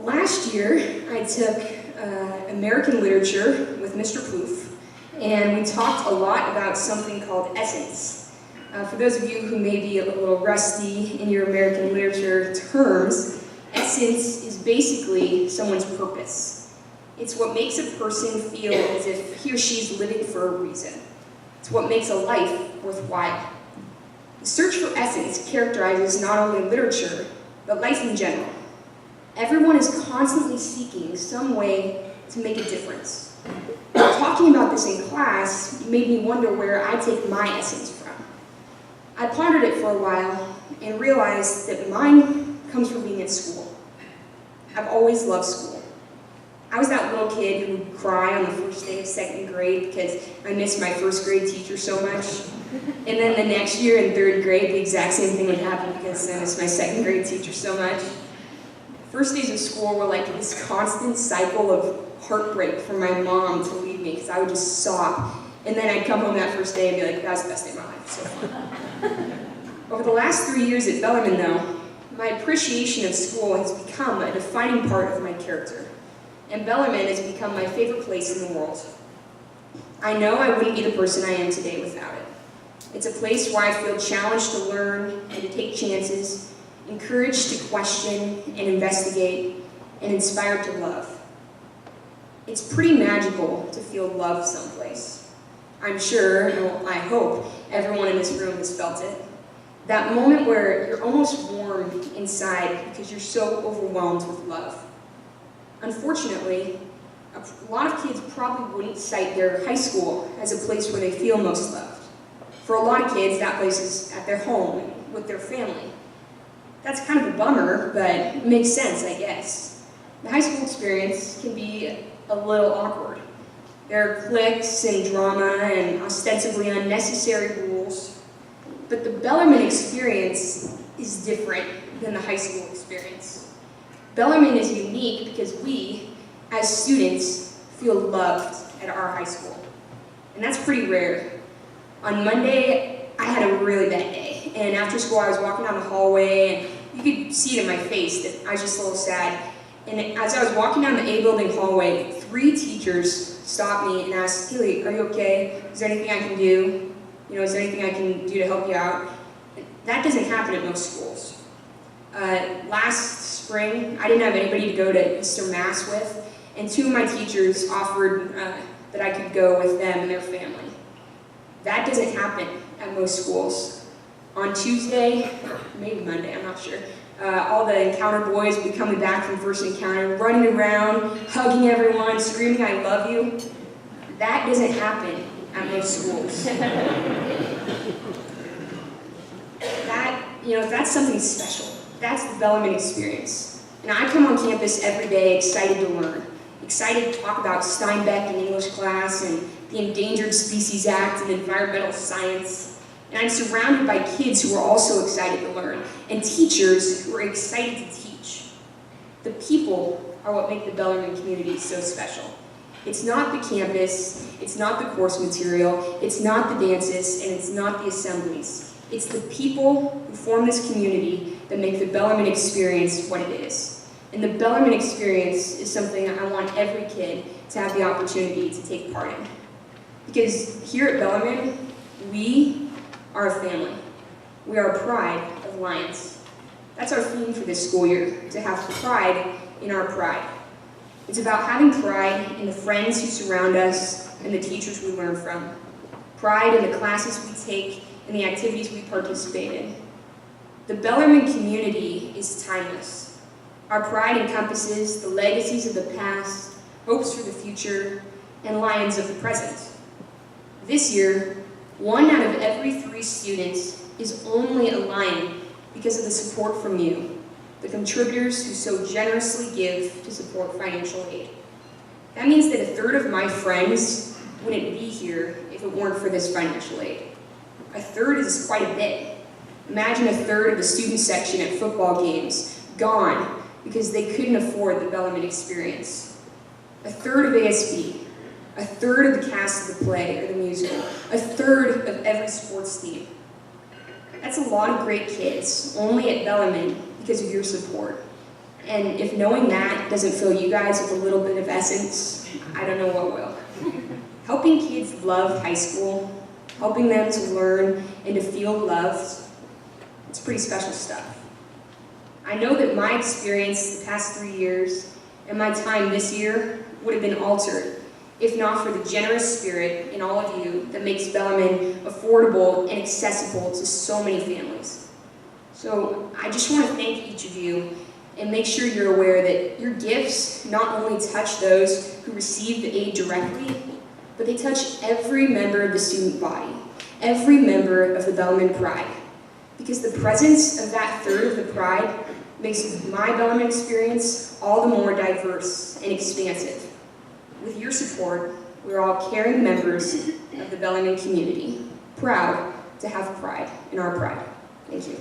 Last year, I took American Literature with Mr. Poof, and we talked a lot about something called essence. For those of you who may be a little rusty in your American literature terms, essence is basically someone's purpose. It's what makes a person feel as if he or she is living for a reason. It's what makes a life worthwhile. The search for essence characterizes not only literature, but life in general. Everyone is constantly seeking some way to make a difference. Talking about this in class made me wonder where I take my essence from. I pondered it for a while and realized that mine comes from being at school. I've always loved school. I was that little kid who would cry on the first day of second grade because I missed my first grade teacher so much. And then the next year in third grade, the exact same thing would happen because I missed my second grade teacher so much. First days of school were like this constant cycle of heartbreak for my mom to leave me because I would just sob. And then I'd come home that first day and be like, that was the best day of my life, so fun. Over the last 3 years at Bellarmine though, my appreciation of school has become a defining part of my character. And Bellarmine has become my favorite place in the world. I know I wouldn't be the person I am today without it. It's a place where I feel challenged to learn and to take chances, encouraged to question and investigate, and inspired to love. It's pretty magical to feel loved someplace. I'm sure, well, I hope, everyone in this room has felt it. That moment where you're almost warm inside because you're so overwhelmed with love. Unfortunately, a lot of kids probably wouldn't cite their high school as a place where they feel most loved. For a lot of kids, that place is at their home with their family. That's kind of a bummer, but it makes sense, I guess. The high school experience can be a little awkward. There are cliques and drama and ostensibly unnecessary rules, but the Bellarmine experience is different than the high school experience. Bellarmine is unique because we, as students, feel loved at our high school. And that's pretty rare. On Monday, I had a really bad day. And after school, I was walking down the hallway, and you could see it in my face that I was just a little sad. And as I was walking down the A building hallway, 3 teachers stopped me and asked, "Hailey, are you okay? Is there anything I can do? Is there anything I can do to help you out?" That doesn't happen at most schools. Last spring, I didn't have anybody to go to Easter Mass with, and 2 of my teachers offered that I could go with them and their family. That doesn't happen at most schools. On Tuesday, or maybe Monday, I'm not sure, all the encounter boys would be coming back from first encounter, running around, hugging everyone, screaming, "I love you." That doesn't happen at most schools. That's something special. That's the Bellarmine experience. And I come on campus every day excited to learn, excited to talk about Steinbeck in English class and the Endangered Species Act and environmental science. And I'm surrounded by kids who are also excited to learn, and teachers who are excited to teach. The people are what make the Bellarmine community so special. It's not the campus, it's not the course material, it's not the dances, and it's not the assemblies. It's the people who form this community that make the Bellarmine experience what it is. And the Bellarmine experience is something I want every kid to have the opportunity to take part in. Because here at Bellarmine, we are a family. We are a pride of Lions. That's our theme for this school year, to have pride in our pride. It's about having pride in the friends who surround us and the teachers we learn from. Pride in the classes we take and the activities we participate in. The Bellarmine community is timeless. Our pride encompasses the legacies of the past, hopes for the future, and Lions of the present. This year, 1 out of every 3 students is only a Lion because of the support from you, the contributors who so generously give to support financial aid. That means that 1/3 of my friends wouldn't be here if it weren't for this financial aid. 1/3 is quite a bit. Imagine 1/3 of the student section at football games gone because they couldn't afford the Bellarmine experience. 1/3 of ASB, 1/3 of the cast of the play or the musical, 1/3 of every sports team. That's a lot of great kids, only at Bellarmine because of your support. And if knowing that doesn't fill you guys with a little bit of essence, I don't know what will. Helping kids love high school, helping them to learn and to feel loved, it's pretty special stuff. I know that my experience the past 3 years and my time this year would have been altered if not for the generous spirit in all of you that makes Bellarmine affordable and accessible to so many families. So I just want to thank each of you and make sure you're aware that your gifts not only touch those who receive the aid directly, but they touch every member of the student body, every member of the Bellarmine Pride. Because the presence of that third of the Pride makes my Bellarmine experience all the more diverse and expansive. With your support, we're all caring members of the Bellarmine community, proud to have pride in our pride. Thank you.